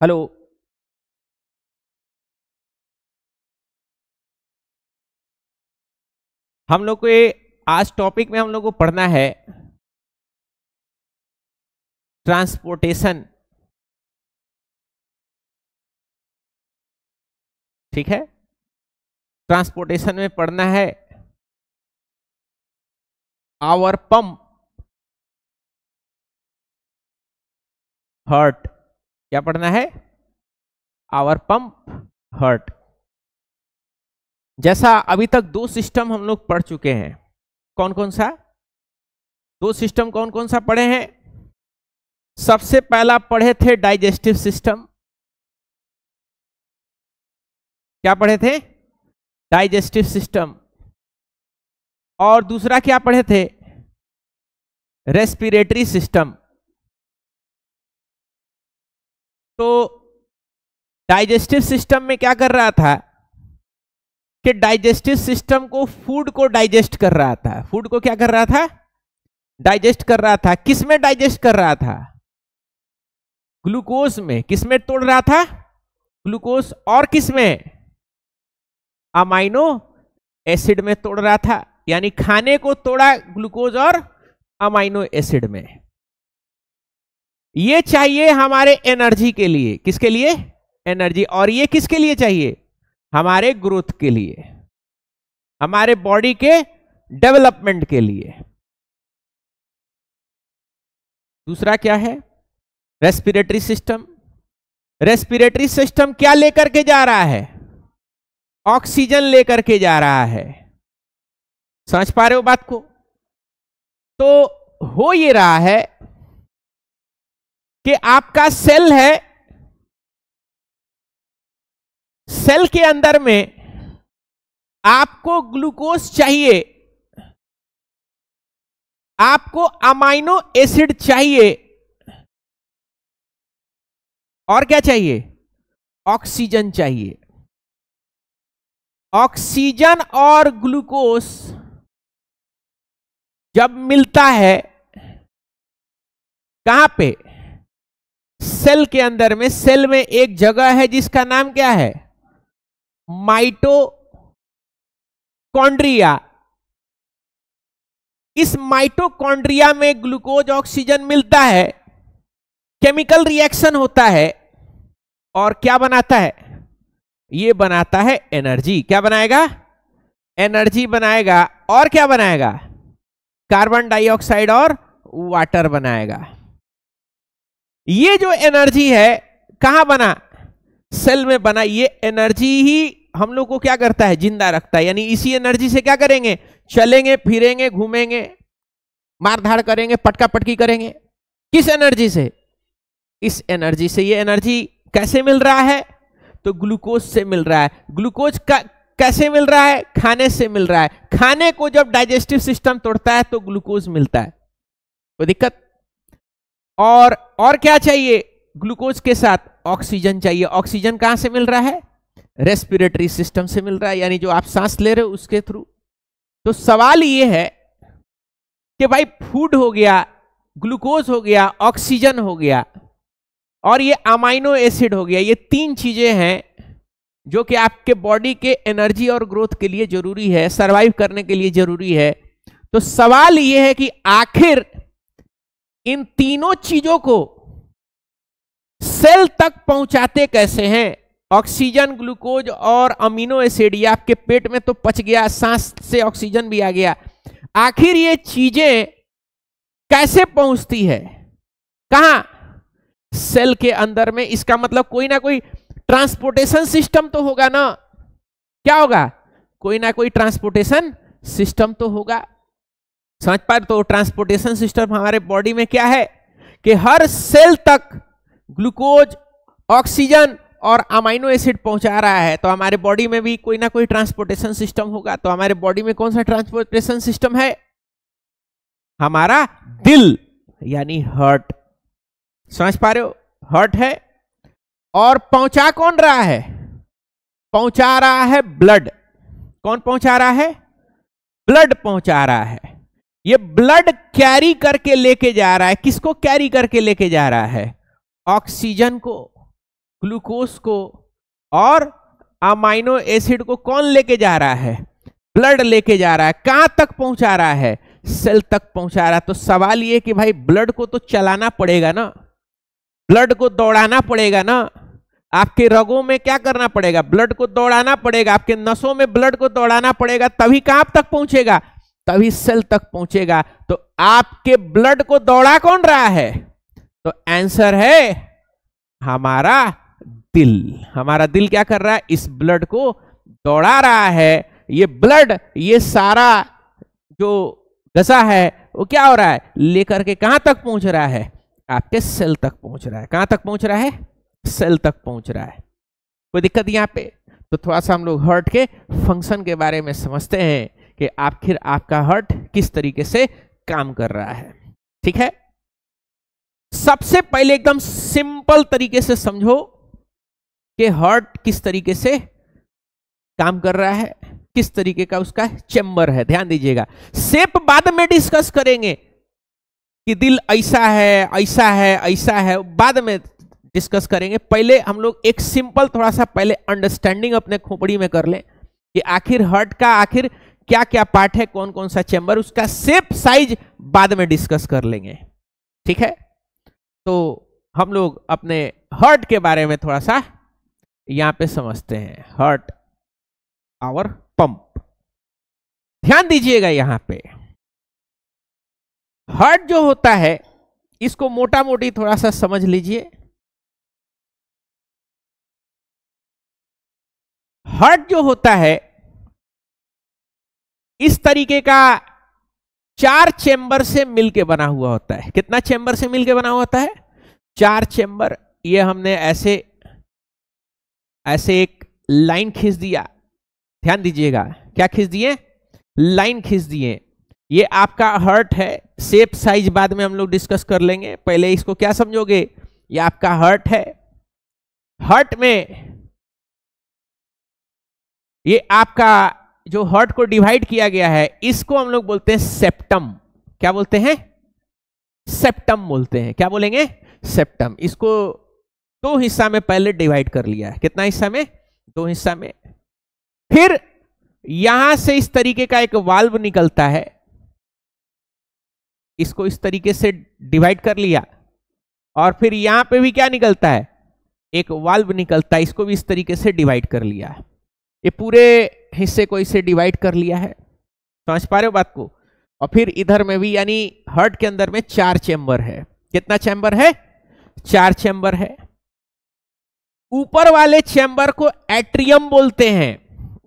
Hello. हम लोग को ये आज टॉपिक में हम लोग को पढ़ना है ट्रांसपोर्टेशन। ठीक है, ट्रांसपोर्टेशन में पढ़ना है आवर पंप हर्ट। क्या पढ़ना है? Our pump heart. जैसा अभी तक दो सिस्टम हम लोग पढ़ चुके हैं। कौन कौन सा दो सिस्टम कौन कौन सा पढ़े हैं? सबसे पहला पढ़े थे डाइजेस्टिव सिस्टम। क्या पढ़े थे? Digestive system. और दूसरा क्या पढ़े थे? Respiratory system. तो डाइजेस्टिव सिस्टम में क्या कर रहा था कि डाइजेस्टिव सिस्टम को फूड को डाइजेस्ट कर रहा था। फूड को क्या कर रहा था? डाइजेस्ट कर रहा था। किस में डाइजेस्ट कर रहा था? ग्लूकोज में। किस में तोड़ रहा था? ग्लूकोज। और किस में? अमाइनो एसिड में तोड़ रहा था। यानी खाने को तोड़ा ग्लूकोज और अमाइनो एसिड में। ये चाहिए हमारे एनर्जी के लिए। किसके लिए? एनर्जी। और ये किसके लिए चाहिए? हमारे ग्रोथ के लिए, हमारे बॉडी के डेवलपमेंट के लिए। दूसरा क्या है? Respiratory system. रेस्पिरेटरी सिस्टम क्या लेकर के जा रहा है? ऑक्सीजन लेकर के जा रहा है। समझ पा रहे हो बात को? तो हो ये रहा है कि आपका सेल है, सेल के अंदर में आपको ग्लूकोज चाहिए, आपको अमाइनो एसिड चाहिए, और क्या चाहिए? ऑक्सीजन चाहिए। ऑक्सीजन और ग्लूकोज जब मिलता है कहां पे? सेल के अंदर में। सेल में एक जगह है जिसका नाम क्या है? माइटोकॉन्ड्रिया। इस माइटोकॉन्ड्रिया में ग्लूकोज ऑक्सीजन मिलता है, केमिकल रिएक्शन होता है, और क्या बनाता है? ये बनाता है एनर्जी। क्या बनाएगा? एनर्जी बनाएगा। और क्या बनाएगा? कार्बन डाइऑक्साइड और वाटर बनाएगा। ये जो एनर्जी है कहां बना? सेल में बना। ये एनर्जी ही हम लोग को क्या करता है? जिंदा रखता है। यानी इसी एनर्जी से क्या करेंगे? चलेंगे, फिरेंगे, घूमेंगे, मारधाड़ करेंगे, पटका पटकी करेंगे। किस एनर्जी से? इस एनर्जी से। ये एनर्जी कैसे मिल रहा है? तो ग्लूकोज से मिल रहा है। ग्लूकोज का कैसे मिल रहा है? खाने से मिल रहा है। खाने को जब डाइजेस्टिव सिस्टम तोड़ता है तो ग्लूकोज मिलता है। कोई दिक्कत? और क्या चाहिए? ग्लूकोज के साथ ऑक्सीजन चाहिए। ऑक्सीजन कहां से मिल रहा है? रेस्पिरेटरी सिस्टम से मिल रहा है, यानी जो आप सांस ले रहे हो उसके थ्रू। तो सवाल ये है कि भाई फूड हो गया, ग्लूकोज हो गया, ऑक्सीजन हो गया, और ये अमाइनो एसिड हो गया। ये तीन चीजें हैं जो कि आपके बॉडी के एनर्जी और ग्रोथ के लिए जरूरी है, सरवाइव करने के लिए जरूरी है। तो सवाल ये है कि आखिर इन तीनों चीजों को सेल तक पहुंचाते कैसे हैं? ऑक्सीजन, ग्लूकोज और अमीनो एसिड। ये आपके पेट में तो पच गया, सांस से ऑक्सीजन भी आ गया। आखिर ये चीजें कैसे पहुंचती है? कहां? सेल के अंदर में। इसका मतलब कोई ना कोई ट्रांसपोर्टेशन सिस्टम तो होगा ना। क्या होगा? कोई ना कोई ट्रांसपोर्टेशन सिस्टम तो होगा। समझ पा रहे? तो ट्रांसपोर्टेशन सिस्टम हमारे बॉडी में क्या है कि हर सेल तक ग्लूकोज, ऑक्सीजन और अमाइनो एसिड पहुंचा रहा है। तो हमारे बॉडी में भी कोई ना कोई ट्रांसपोर्टेशन सिस्टम होगा। तो हमारे बॉडी में कौन सा ट्रांसपोर्टेशन सिस्टम है? हमारा दिल, यानी हार्ट। समझ पा रहे हो? हार्ट है। और पहुंचा कौन रहा है? पहुंचा रहा है ब्लड। कौन पहुंचा रहा है? ब्लड पहुंचा रहा है। ये ब्लड कैरी करके लेके जा रहा है। किसको कैरी करके लेके जा रहा है? ऑक्सीजन को। ग्लूकोज को और अमाइनो एसिड को कौन लेके जा रहा है? ब्लड लेके जा रहा है। कहां तक पहुंचा रहा है? सेल तक पहुंचा रहा है। तो सवाल ये कि भाई ब्लड को तो चलाना पड़ेगा ना, ब्लड को दौड़ाना पड़ेगा ना। आपके रगों में क्या करना पड़ेगा? ब्लड को दौड़ाना पड़ेगा। आपके नसों में ब्लड को दौड़ाना पड़ेगा, तभी कहां तक पहुंचेगा? तभी सेल तक पहुंचेगा। तो आपके ब्लड को दौड़ा कौन रहा है? तो आंसर है हमारा दिल। हमारा दिल क्या कर रहा है? इस ब्लड को दौड़ा रहा है। ये ब्लड, ये सारा जो गजा है वो क्या हो रहा है? लेकर के कहां तक पहुंच रहा है? आपके सेल तक पहुंच रहा है। कहां तक पहुंच रहा है? सेल तक पहुंच रहा है। कोई दिक्कत यहां पे? तो थोड़ा सा हम लोग हार्ट के फंक्शन के बारे में समझते हैं कि आखिर आपका हार्ट किस तरीके से काम कर रहा है। ठीक है, सबसे पहले एकदम सिंपल तरीके से समझो कि हार्ट किस तरीके से काम कर रहा है, किस तरीके का उसका चेंबर है। ध्यान दीजिएगा, शेप बाद में डिस्कस करेंगे कि दिल ऐसा है, ऐसा है, ऐसा है, बाद में डिस्कस करेंगे। पहले हम लोग एक सिंपल थोड़ा सा पहले अंडरस्टैंडिंग अपने खोपड़ी में कर लें कि आखिर हार्ट का आखिर क्या क्या पार्ट है, कौन कौन सा चेंबर, उसका शेप साइज बाद में डिस्कस कर लेंगे। ठीक है, तो हम लोग अपने हार्ट के बारे में थोड़ा सा यहां पे समझते हैं। Heart our pump. ध्यान दीजिएगा, यहां पे हार्ट जो होता है इसको मोटा मोटी थोड़ा सा समझ लीजिए। हार्ट जो होता है इस तरीके का 4 चेंबर से मिलके बना हुआ होता है। कितना चेंबर से मिलके बना हुआ होता है? 4 चेंबर। ये हमने ऐसे ऐसे एक लाइन खींच दिया। ध्यान दीजिएगा, क्या खींच दिए? लाइन खींच दिए। ये आपका हार्ट है। शेप साइज बाद में हम लोग डिस्कस कर लेंगे, पहले इसको क्या समझोगे? ये आपका हार्ट है। हार्ट में ये आपका जो हार्ट को डिवाइड किया गया है इसको हम लोग बोलते हैं सेप्टम। क्या बोलते हैं? सेप्टम बोलते हैं। क्या बोलेंगे? सेप्टम। इसको 2 हिस्सा में पहले डिवाइड कर लिया है। कितना हिस्सा में? 2 हिस्सा में। फिर यहां से इस तरीके का एक वाल्व निकलता है, इसको इस तरीके से डिवाइड कर लिया। और फिर यहां पे भी क्या निकलता है? एक वाल्व निकलता है, इसको भी इस तरीके से डिवाइड कर लिया। ये पूरे हिस्से को इसे डिवाइड कर लिया है। समझ पा रहे हो बात को? और फिर इधर में भी, यानी हार्ट के अंदर में 4 चेंबर है। कितना चेंबर है? 4 चेंबर है। ऊपर वाले चेंबर को एट्रियम बोलते हैं।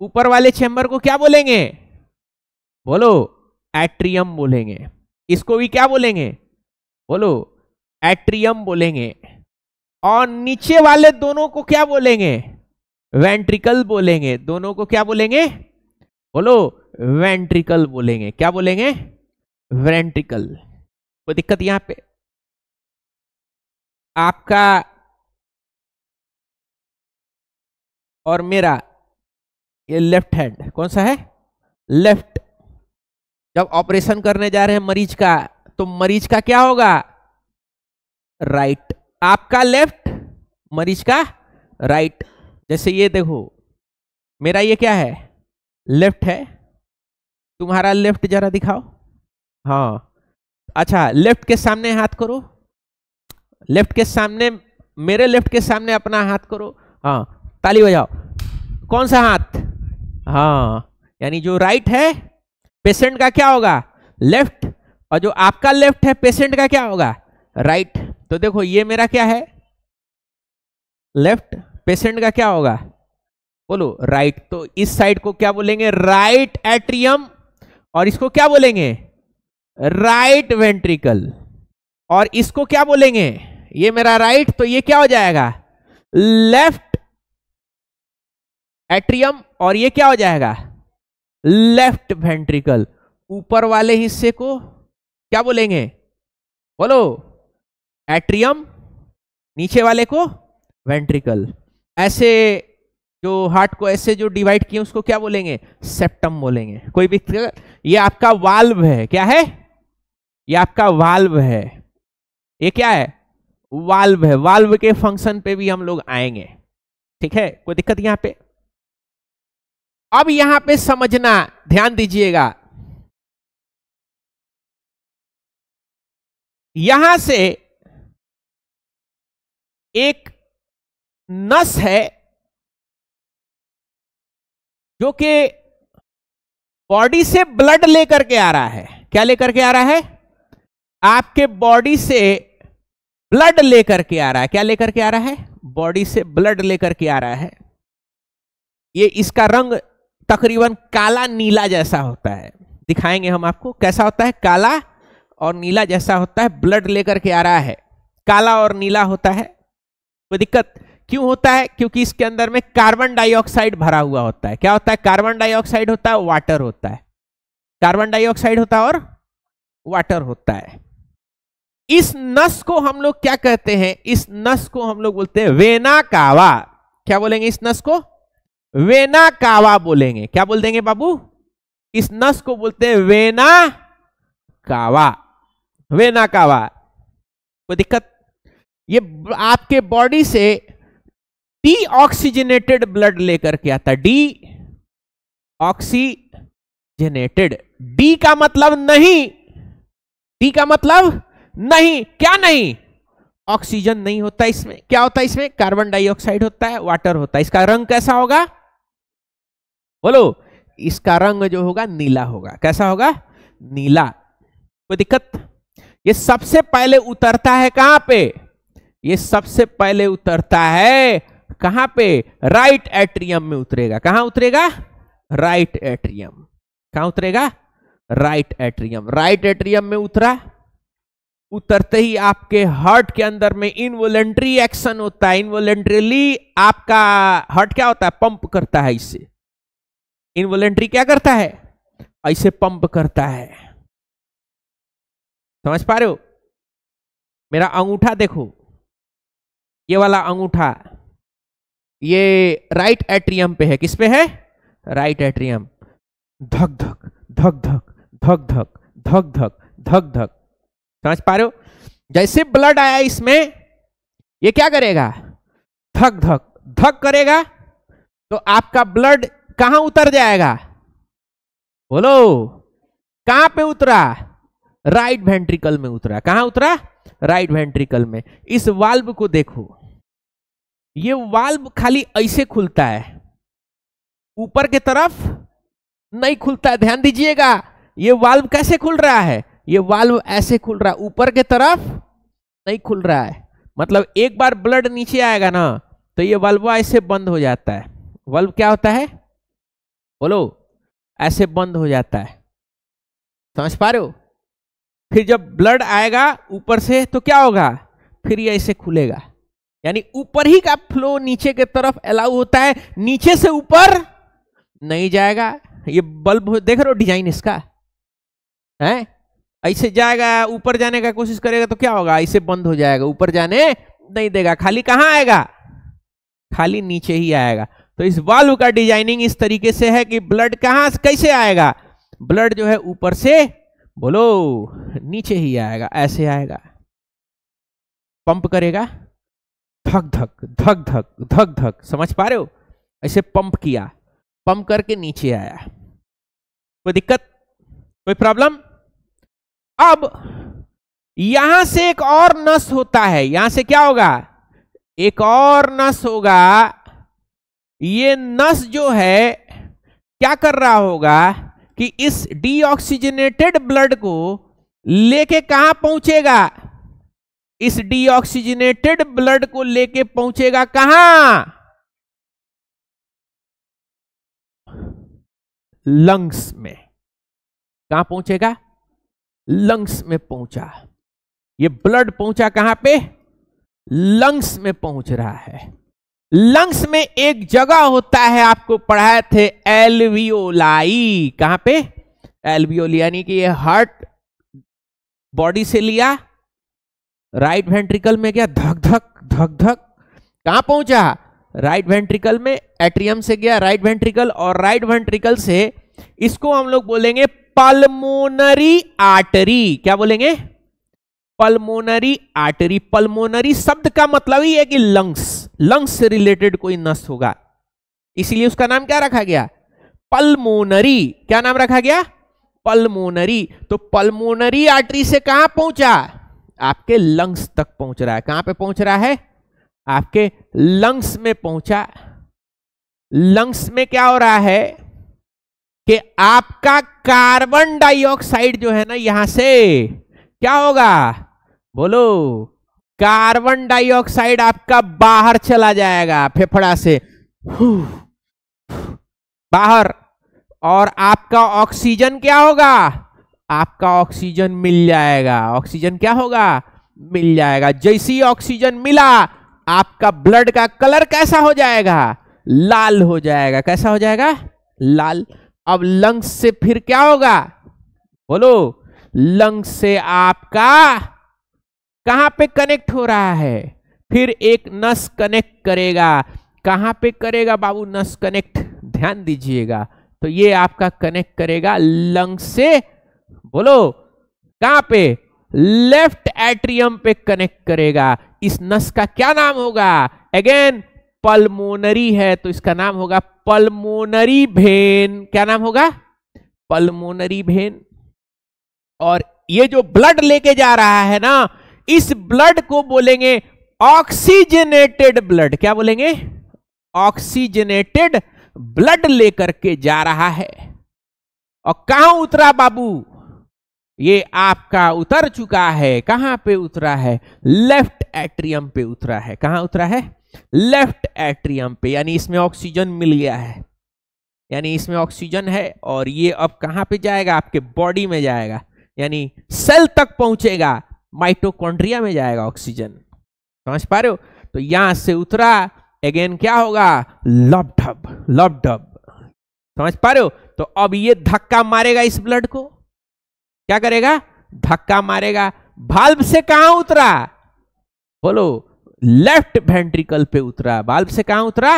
ऊपर वाले चेंबर को क्या बोलेंगे? बोलो, एट्रियम बोलेंगे। इसको भी क्या बोलेंगे? बोलो, एट्रियम बोलेंगे। और नीचे वाले दोनों को क्या बोलेंगे? वेंट्रिकल बोलेंगे। दोनों को क्या बोलेंगे? बोलो, वेंट्रिकल बोलेंगे। क्या बोलेंगे? वेंट्रिकल। कोई दिक्कत यहां पे? आपका और मेरा ये लेफ्ट हैंड कौन सा है? लेफ्ट। जब ऑपरेशन करने जा रहे हैं मरीज का, तो मरीज का क्या होगा? राइट। आपका लेफ्ट, मरीज का राइट। जैसे ये देखो, मेरा ये क्या है? लेफ्ट है। तुम्हारा लेफ्ट जरा दिखाओ। हाँ, अच्छा, लेफ्ट के सामने हाथ करो। लेफ्ट के सामने, मेरे लेफ्ट के सामने अपना हाथ करो। हाँ, ताली बजाओ। कौन सा हाथ? हाँ, यानी जो राइट है पेशेंट का क्या होगा? लेफ्ट। और जो आपका लेफ्ट है पेशेंट का क्या होगा? राइट। तो देखो, ये मेरा क्या है? लेफ्ट। पेशेंट का क्या होगा? बोलो, राइट। तो इस साइड को क्या बोलेंगे? Right atrium. और इसको क्या बोलेंगे? Right ventricle. और इसको क्या बोलेंगे? ये मेरा राइट, तो ये क्या हो जाएगा? Left atrium. और ये क्या हो जाएगा? Left ventricle. ऊपर वाले हिस्से को क्या बोलेंगे? बोलो, एट्रियम। नीचे वाले को वेंट्रिकल। ऐसे जो हार्ट को ऐसे जो डिवाइड किए उसको क्या बोलेंगे? सेप्टम बोलेंगे। कोई भी? ये आपका वाल्व है। क्या है? ये आपका वाल्व है। ये क्या है? वाल्व है, वाल्व के फंक्शन पे भी हम लोग आएंगे, ठीक है, कोई दिक्कत यहां पे। अब यहां पे समझना, ध्यान दीजिएगा, यहां से एक नस है जो कि बॉडी से ब्लड लेकर के आ रहा है। क्या लेकर के आ रहा है? आपके बॉडी से ब्लड लेकर के आ रहा है। क्या लेकर के आ रहा है? बॉडी से ब्लड लेकर के आ रहा है। ये इसका रंग तकरीबन काला नीला जैसा होता है, दिखाएंगे हम आपको कैसा होता है, काला और नीला जैसा होता है। ब्लड लेकर के आ रहा है, काला और नीला होता है। कोई दिक्कत क्यों होता है? क्योंकि इसके अंदर में कार्बन डाइऑक्साइड भरा हुआ होता है। क्या होता है? कार्बन डाइऑक्साइड होता है, वाटर होता है। कार्बन डाइऑक्साइड होता है और वाटर होता है। इस नस को हम लोग क्या कहते हैं? इस नस को हम लोग बोलते हैं वेना कावा। क्या बोलेंगे इस नस को? वेना कावा बोलेंगे। क्या बोल देंगे बाबू? इस नस को बोलते हैं वेना कावा, वेना कावा। कोई दिक्कत? ये आपके बॉडी से डीऑक्सीजनेटेड ब्लड लेकर के आता है, डीऑक्सीजनेटेड। डी का मतलब नहीं, डी का मतलब नहीं। क्या नहीं? ऑक्सीजन नहीं होता इसमें। क्या होता है इसमें? कार्बन डाइऑक्साइड होता है, वाटर होता है। इसका रंग कैसा होगा? बोलो। इसका रंग जो होगा नीला होगा। कैसा होगा? नीला। कोई दिक्कत? ये सबसे पहले उतरता है कहां पे? ये सबसे पहले उतरता है कहां पे? राइट एट्रियम में उतरेगा। कहां उतरेगा? Right atrium. कहां उतरेगा? Right atrium. राइट एट्रियम में उतरा, उतरते ही आपके हार्ट के अंदर में इनवॉलंटरी एक्शन होता है। इनवॉलंटरीली आपका हार्ट क्या होता है? पंप करता है। इससे इनवॉलंटरी क्या करता है? ऐसे पंप करता है। समझ पा रहे हो? मेरा अंगूठा देखो, ये वाला अंगूठा, ये राइट एट्रियम पे है। किस पे है? Right atrium. धक धक धक धक धक धक धक धक धक धक। समझ पा रहे हो? जैसे ब्लड आया इसमें, ये क्या करेगा? धक धक धक करेगा, तो आपका ब्लड कहां उतर जाएगा? बोलो। कहां पे उतरा? राइट वेंट्रिकल में उतरा। कहां उतरा? राइट वेंट्रिकल में। इस वाल्व को देखो, ये वाल्व खाली ऐसे खुलता है, ऊपर के तरफ नहीं खुलता है। ध्यान दीजिएगा, ये वाल्व कैसे खुल रहा है? ये वाल्व ऐसे खुल रहा है, ऊपर के तरफ नहीं खुल रहा है। मतलब एक बार ब्लड नीचे आएगा ना, तो ये वाल्व ऐसे बंद हो जाता है। वाल्व क्या होता है? बोलो। ऐसे बंद हो जाता है। समझ पा रहे हो? फिर जब ब्लड आएगा ऊपर से तो क्या होगा? फिर ये ऐसे खुलेगा। यानी ऊपर ही का फ्लो नीचे के तरफ अलाउ होता है, नीचे से ऊपर नहीं जाएगा। ये बल्ब देख रहे हो डिजाइन इसका है? ऐसे जाएगा, ऊपर जाने का कोशिश करेगा तो क्या होगा? ऐसे बंद हो जाएगा, ऊपर जाने नहीं देगा। खाली कहां आएगा? खाली नीचे ही आएगा। तो इस वाल्व का डिजाइनिंग इस तरीके से है कि ब्लड कहां कैसे आएगा? ब्लड जो है ऊपर से, बोलो, नीचे ही आएगा, ऐसे आएगा, पंप करेगा, धक धक धक धक धक धक। समझ पा रहे हो? ऐसे पंप किया, पंप करके नीचे आया। कोई दिक्कत? कोई प्रॉब्लम? अब यहां से एक और नस होता है। यहां से क्या होगा? एक और नस होगा। ये नस जो है क्या कर रहा होगा कि इस डीऑक्सीजनेटेड ब्लड को लेके कहां पहुंचेगा? इस डीऑक्सीजनेटेड ब्लड को लेके पहुंचेगा कहां? लंग्स में। कहां पहुंचेगा? लंग्स में पहुंचा। ये ब्लड पहुंचा कहां पे? लंग्स में पहुंच रहा है। लंग्स में एक जगह होता है, आपको पढ़ाए थे, एल्वियोलाई। कहां पे? एल्वियोली। यानी कि ये हार्ट बॉडी से लिया, राइट वेंट्रिकल में गया, धक धक धक धक, कहां पहुंचा? राइट वेंट्रिकल में। एट्रियम से गया राइट वेंट्रिकल, और राइट वेंट्रिकल से इसको हम लोग बोलेंगे पल्मोनरी आर्टरी। क्या बोलेंगे? Pulmonary artery. पल्मोनरी शब्द का मतलब ही है कि लंग्स, लंग्स से रिलेटेड कोई नस होगा, इसीलिए उसका नाम क्या रखा गया? पल्मोनरी। क्या नाम रखा गया? पल्मोनरी। तो पल्मोनरी आर्टरी से कहां पहुंचा? आपके लंग्स तक पहुंच रहा है। कहां पे पहुंच रहा है? आपके लंग्स में पहुंचा। लंग्स में क्या हो रहा है कि आपका कार्बन डाइऑक्साइड जो है ना, यहां से क्या होगा? बोलो। कार्बन डाइऑक्साइड आपका बाहर चला जाएगा फेफड़ा से बाहर, और आपका ऑक्सीजन क्या होगा? आपका ऑक्सीजन मिल जाएगा। ऑक्सीजन क्या होगा? मिल जाएगा। जैसे ही ऑक्सीजन मिला, आपका ब्लड का कलर कैसा हो जाएगा? लाल हो जाएगा। कैसा हो जाएगा? लाल। अब लंग्स से फिर क्या होगा? बोलो। लंग्स से आपका कहां पे कनेक्ट हो रहा है? फिर एक नस कनेक्ट करेगा। कहां पे करेगा बाबू नस कनेक्ट? ध्यान दीजिएगा। तो ये आपका कनेक्ट करेगा लंग्स से, बोलो कहां पे? लेफ्ट एट्रियम पे कनेक्ट करेगा। इस नस का क्या नाम होगा? अगेन पल्मोनरी है तो इसका नाम होगा पल्मोनरी वेन। क्या नाम होगा? Pulmonary vein. और ये जो ब्लड लेके जा रहा है ना, इस ब्लड को बोलेंगे ऑक्सीजनेटेड ब्लड। क्या बोलेंगे? ऑक्सीजनेटेड ब्लड लेकर के जा रहा है। और कहां उतरा बाबू? ये आपका उतर चुका है। कहां पे उतरा है? लेफ्ट एट्रियम पे उतरा है। कहां उतरा है? लेफ्ट एट्रियम पे। यानी इसमें ऑक्सीजन मिल गया है, यानी इसमें ऑक्सीजन है। और ये अब कहां पे जाएगा? आपके बॉडी में जाएगा, यानी सेल तक पहुंचेगा, माइटोकॉन्ड्रिया में जाएगा ऑक्सीजन। समझ पा रहे हो? तो यहां से उतरा, अगेन क्या होगा? लबडब लबडब। समझ पा रहे हो? तो अब ये धक्का मारेगा इस ब्लड को। क्या करेगा? धक्का मारेगा। भाल्व से कहां उतरा? बोलो। लेफ्ट वेंट्रिकल पे उतरा। भाल्व से कहां उतरा?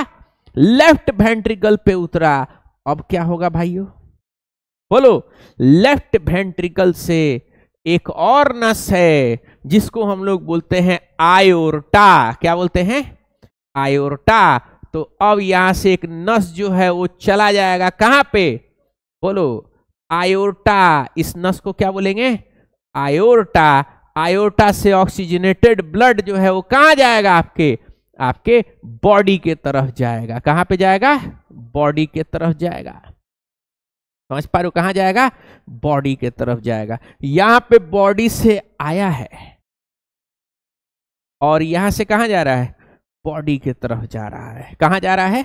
लेफ्ट वेंट्रिकल पे उतरा। अब क्या होगा भाइयों? बोलो। लेफ्ट वेंट्रिकल से एक और नस है जिसको हम लोग बोलते हैं आयोर्टा। क्या बोलते हैं? आयोर्टा। तो अब यहां से एक नस जो है वो चला जाएगा कहां पे? बोलो। आयोर्टा। इस नस को क्या बोलेंगे? आयोर्टा। आयोर्टा से ऑक्सीजनेटेड ब्लड जो है वो कहां जाएगा? आपके बॉडी के तरफ जाएगा। कहां पे जाएगा? बॉडी के तरफ जाएगा। समझ पा रहे हो? कहां जाएगा? बॉडी के तरफ जाएगा। यहां पे बॉडी से आया है और यहां से कहां जा रहा है? बॉडी के तरफ जा रहा है। कहां जा रहा है?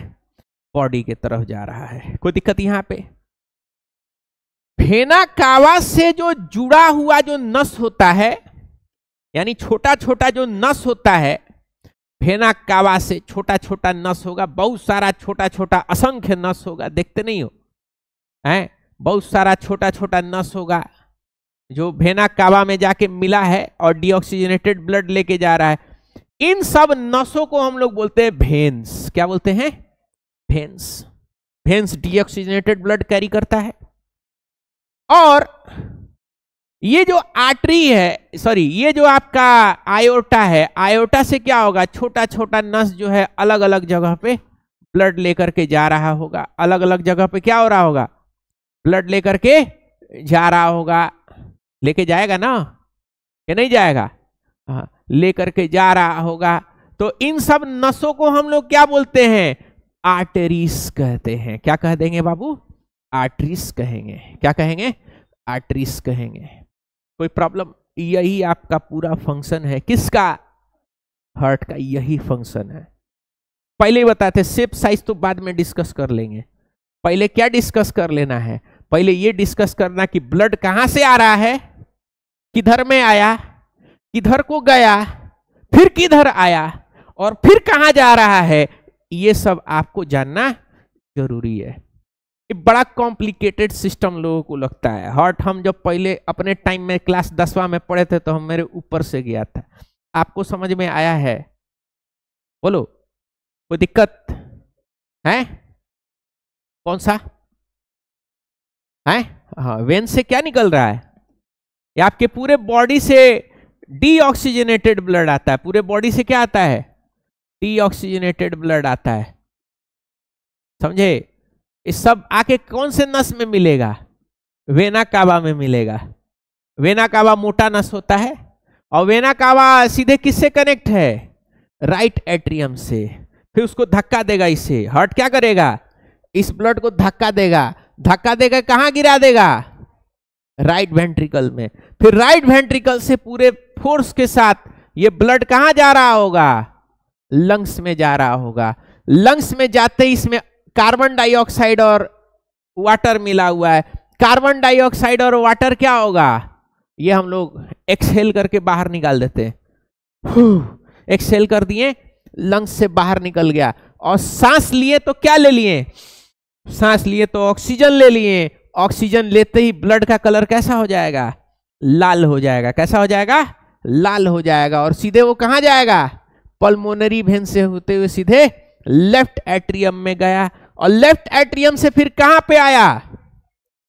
बॉडी के तरफ जा रहा है। कोई दिक्कत यहां पे? वेना कावा से जो जुड़ा हुआ जो नस होता है, यानी छोटा छोटा जो नस होता है, वेना कावा से छोटा छोटा नस होगा, बहुत सारा छोटा छोटा असंख्य नस होगा। देखते नहीं हो हैं? बहुत सारा छोटा छोटा नस होगा जो वेना कावा में जाके मिला है और डीऑक्सीजनेटेड ब्लड लेके जा रहा है। इन सब नसों को हम लोग बोलते हैं वेन्स। क्या बोलते हैं? Veins. Veins deoxygenated blood carry करता है। और ये जो आर्टरी है, सॉरी, ये जो आपका आयोर्टा है, आयोर्टा से क्या होगा? छोटा छोटा नस जो है अलग अलग जगह पे ब्लड लेकर के जा रहा होगा। अलग अलग जगह पे क्या हो रहा होगा? ब्लड लेकर के जा रहा होगा। लेके जाएगा ना, कि नहीं जाएगा? हाँ, लेकर के जा रहा होगा। तो इन सब नसों को हम लोग क्या बोलते हैं? आर्टरीज कहते हैं। क्या कह देंगे बाबू? आर्टरीज कहेंगे। क्या कहेंगे? आर्टरीज कहेंगे। कोई प्रॉब्लम? यही आपका पूरा फंक्शन है। किसका? हार्ट का यही फंक्शन है। पहले ही बताते, शेप साइज तो बाद में डिस्कस कर लेंगे। पहले क्या डिस्कस कर लेना है? पहले ये डिस्कस करना कि ब्लड कहां से आ रहा है, किधर में आया, किधर को गया, फिर किधर आया और फिर कहां जा रहा है। ये सब आपको जानना जरूरी है। ये बड़ा कॉम्प्लिकेटेड सिस्टम लोगों को लगता है। हार्ट हम जब पहले अपने टाइम में क्लास 10वां में पढ़े थे तो हम मेरे ऊपर से गया था। आपको समझ में आया है? बोलो। कोई दिक्कत है? कौन सा है? हाँ, वेन से क्या निकल रहा है? ये आपके पूरे बॉडी से डीऑक्सीजनेटेड ब्लड आता है, पूरे बॉडी से क्या आता है, डीऑक्सीजनेटेड ब्लड आता है, समझे। इस सब आके कौन से नस में मिलेगा, वेना कावा में मिलेगा। वेना कावा मोटा नस होता है और वेना कावा सीधे किससे कनेक्ट है, राइट एट्रियम से। फिर उसको धक्का देगा, इससे हार्ट क्या करेगा, इस ब्लड को धक्का देगा, धक्का देगा कहां गिरा देगा, राइट वेंट्रिकल में। फिर राइट वेंट्रिकल से पूरे फोर्स के साथ ये ब्लड कहां जा रहा होगा, लंग्स में जा रहा होगा। लंग्स में जाते ही इसमें कार्बन डाइऑक्साइड और वाटर मिला हुआ है। कार्बन डाइऑक्साइड और वाटर क्या होगा, ये हम लोग एक्सहेल करके बाहर निकाल देते हैं, एक्सहेल कर दिए, लंग्स से बाहर निकल गया। और सांस लिए तो क्या ले लिए, सांस लिए तो ऑक्सीजन ले लिए। ऑक्सीजन लेते ही ब्लड का कलर कैसा हो जाएगा, लाल हो जाएगा। कैसा हो जाएगा, लाल हो जाएगा। और सीधे वो कहां जाएगा, पल्मोनरी वेन से होते हुए सीधे लेफ्ट एट्रियम में गया। और लेफ्ट एट्रियम से फिर कहां पे आया,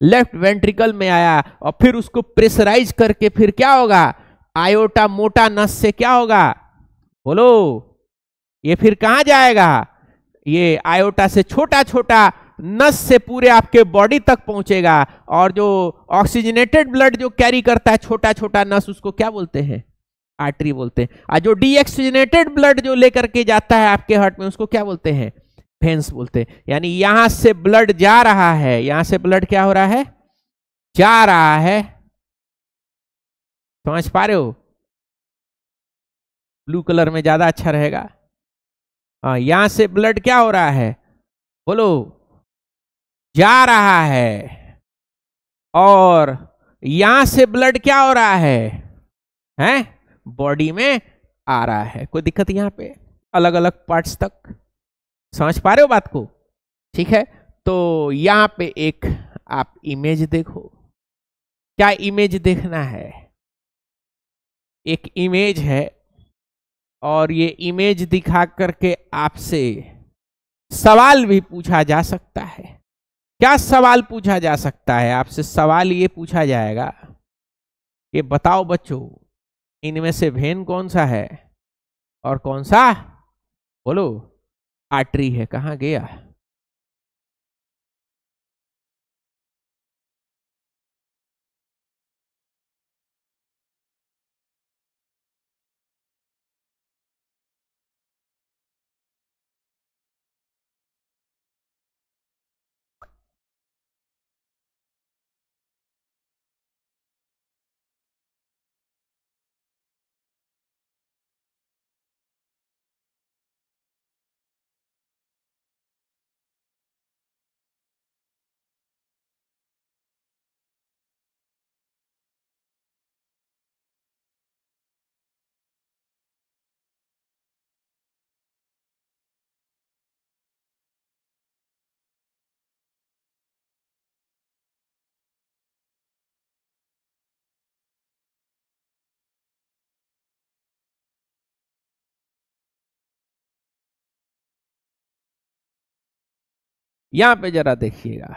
लेफ्ट वेंट्रिकल में आया। और फिर उसको प्रेशराइज करके फिर क्या होगा, आयोटा मोटा नस से क्या होगा, बोलो, ये फिर कहां जाएगा, ये आयोटा से छोटा छोटा नस से पूरे आपके बॉडी तक पहुंचेगा। और जो ऑक्सीजनेटेड ब्लड जो कैरी करता है छोटा छोटा नस, उसको क्या बोलते हैं, आर्टरी बोलते हैं। और जो डीऑक्सीजनेटेड ब्लड जो लेकर के जाता है आपके हार्ट में, उसको क्या बोलते हैं, वेन्स बोलते हैं। यानी यहां से ब्लड जा रहा है, यहां से ब्लड क्या हो रहा है, जा रहा है। समझ पा रहे हो, ब्लू कलर में ज्यादा अच्छा रहेगा। हाँ, यहां से ब्लड क्या हो रहा है, बोलो, जा रहा है। और यहां से ब्लड क्या हो रहा है, बॉडी में आ रहा है। कोई दिक्कत यहां पे, अलग अलग पार्ट्स तक समझ पा रहे हो बात को, ठीक है। तो यहां पे एक आप इमेज देखो, क्या इमेज देखना है, एक इमेज है और ये इमेज दिखा करके आपसे सवाल भी पूछा जा सकता है। क्या सवाल पूछा जा सकता है आपसे, सवाल ये पूछा जाएगा कि बताओ बच्चों, इनमें से वेन कौन सा है और कौन सा, बोलो, आर्टरी है। कहां गया, यहां पे जरा देखिएगा।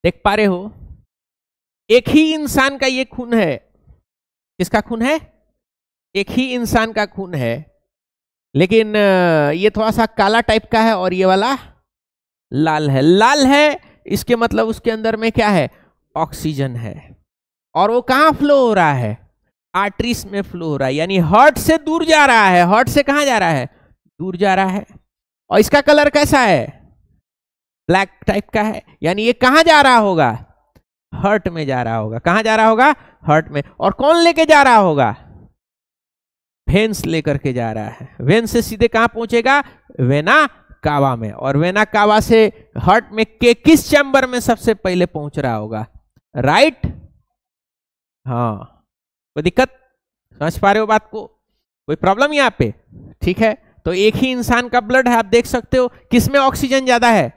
देख पा रहे हो, एक ही इंसान का ये खून है। किसका खून है, एक ही इंसान का खून है, लेकिन ये थोड़ा सा काला टाइप का है और ये वाला लाल है। लाल है इसके मतलब उसके अंदर में क्या है, ऑक्सीजन है। और वो कहां फ्लो हो रहा है, आर्टरीज में फ्लो हो रहा है, यानी हार्ट से दूर जा रहा है। हार्ट से कहां जा रहा है, दूर जा रहा है। और इसका कलर कैसा है, ब्लैक टाइप का है, यानी ये कहां जा रहा होगा, हार्ट में जा रहा होगा। कहां जा रहा होगा, हार्ट में। और कौन लेके जा रहा होगा, वेन्स लेकर के जा रहा है। वेन्स से सीधे कहां पहुंचेगा, वेना कावा में। और वेना कावा से हार्ट में के किस चैम्बर में सबसे पहले पहुंच रहा होगा, राइट। हाँ, कोई दिक्कत, समझ पा रहे हो बात को, कोई प्रॉब्लम यहाँ पे, ठीक है। तो एक ही इंसान का ब्लड है, आप देख सकते हो किसमें ऑक्सीजन ज्यादा है,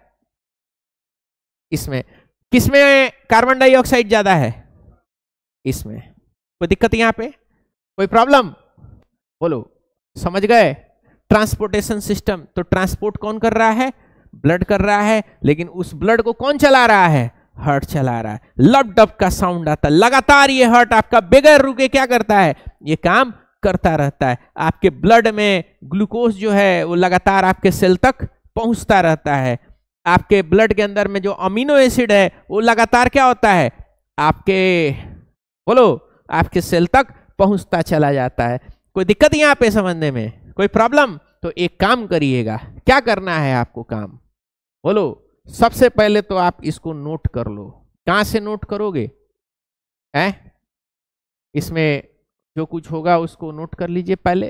इसमें। किसमें कार्बन डाइऑक्साइड ज्यादा है, इसमें। कोई दिक्कत यहाँ पे, कोई प्रॉब्लम, बोलो, समझ गए। ट्रांसपोर्टेशन सिस्टम, तो ट्रांसपोर्ट कौन कर रहा है, ब्लड कर रहा है, लेकिन उस ब्लड को कौन चला रहा है? हार्ट चला रहा है। लब डब का साउंड आता है, लगातार ये हार्ट आपका बगैर रुके क्या करता है? ये काम करता रहता है। आपके ब्लड में ग्लूकोज जो है वो लगातार आपके सेल तक पहुंचता रहता है। आपके ब्लड के अंदर में जो अमीनो एसिड है वो लगातार क्या होता है? आपके बोलो आपके सेल तक पहुंचता चला जाता है। कोई दिक्कत यहाँ पे समझने में? कोई प्रॉब्लम? तो एक काम करिएगा, क्या करना है आपको काम? बोलो। सबसे पहले तो आप इसको नोट कर लो। कहां से नोट करोगे? इसमें जो कुछ होगा उसको नोट कर लीजिए पहले।